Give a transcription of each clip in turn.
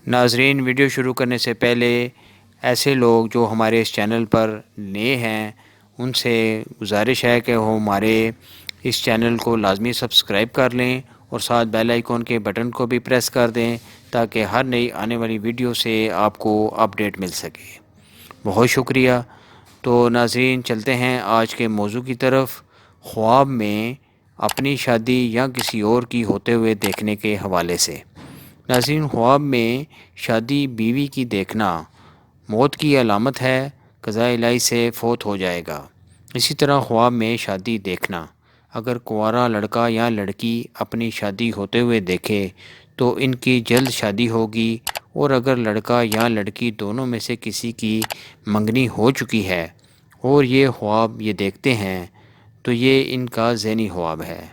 ناظرین، ویڈیو شروع کرنے سے پہلے ایسے لوگ جو ہمارے اس چینل پر نئے ہیں ان سے گزارش ہے کہ وہ ہمارے اس چینل کو لازمی سبسکرائب کر لیں اور ساتھ بیل آئیکن کے بٹن کو بھی پریس کر دیں تاکہ ہر نئی آنے والی ویڈیو سے آپ کو اپڈیٹ مل سکے۔ بہت شکریہ۔ تو ناظرین، چلتے ہیں آج کے موضوع کی طرف، خواب میں اپنی شادی یا کسی اور کی ہوتے ہوئے دیکھنے کے حوالے سے۔ ناظرین، خواب میں شادی بیوی کی دیکھنا موت کی علامت ہے، قضاء الہی سے فوت ہو جائے گا۔ اسی طرح خواب میں شادی دیکھنا، اگر کنوارا لڑکا یا لڑکی اپنی شادی ہوتے ہوئے دیکھے تو ان کی جلد شادی ہوگی، اور اگر لڑکا یا لڑکی دونوں میں سے کسی کی منگنی ہو چکی ہے اور یہ خواب دیکھتے ہیں تو یہ ان کا ذہنی خواب ہے۔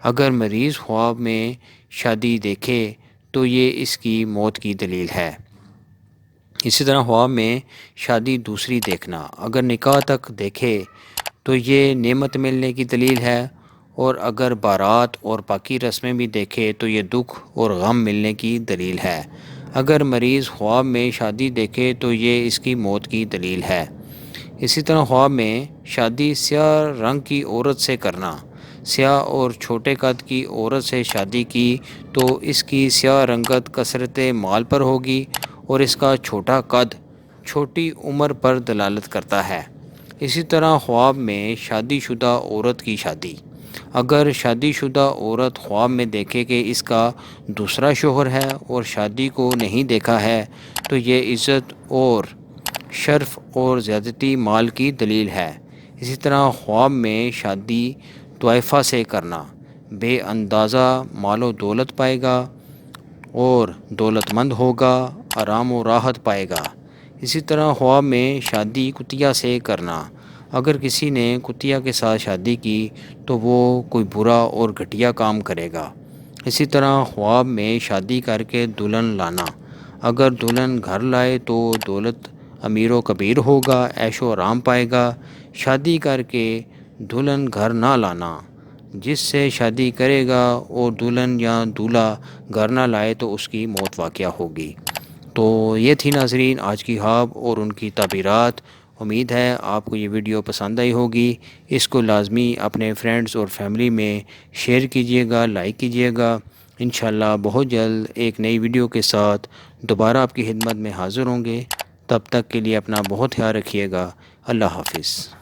اگر مریض خواب میں شادی دیکھے تو یہ اس کی موت کی دلیل ہے۔ اسی طرح خواب میں شادی دوسری دیکھنا، اگر نکاح تک دیکھے تو یہ نعمت ملنے کی دلیل ہے، اور اگر بارات اور باقی رسمیں بھی دیکھے تو یہ دکھ اور غم ملنے کی دلیل ہے۔ اگر مریض خواب میں شادی دیکھے تو یہ اس کی موت کی دلیل ہے۔ اسی طرح خواب میں شادی سیاہ رنگ کی عورت سے کرنا، سیاہ اور چھوٹے قد کی عورت سے شادی کی تو اس کی سیاہ رنگت کثرت مال پر ہوگی، اور اس کا چھوٹا قد چھوٹی عمر پر دلالت کرتا ہے۔ اسی طرح خواب میں شادی شدہ عورت کی شادی، اگر شادی شدہ عورت خواب میں دیکھے کہ اس کا دوسرا شوہر ہے اور شادی کو نہیں دیکھا ہے تو یہ عزت اور شرف اور زیادتی مال کی دلیل ہے۔ اسی طرح خواب میں شادی طائفہ سے کرنا، بے اندازہ مال و دولت پائے گا اور دولت مند ہوگا، آرام و راحت پائے گا۔ اسی طرح خواب میں شادی کتیا سے کرنا، اگر کسی نے کتیا کے ساتھ شادی کی تو وہ کوئی برا اور گھٹیا کام کرے گا۔ اسی طرح خواب میں شادی کر کے دلہن لانا، اگر دلہن گھر لائے تو دولت امیر و کبیر ہوگا، عیش و آرام پائے گا۔ شادی کر کے دلہن گھر نہ لانا، جس سے شادی کرے گا اور دلہن یا دولہا گھر نہ لائے تو اس کی موت واقع ہوگی۔ تو یہ تھی ناظرین آج کی خواب اور ان کی تعبیرات۔ امید ہے آپ کو یہ ویڈیو پسند آئی ہوگی۔ اس کو لازمی اپنے فرینڈز اور فیملی میں شیئر کیجیے گا، لائک کیجیے گا۔ انشاءاللہ بہت جلد ایک نئی ویڈیو کے ساتھ دوبارہ آپ کی خدمت میں حاضر ہوں گے۔ تب تک کے لیے اپنا بہت خیال رکھیے گا۔ اللہ حافظ۔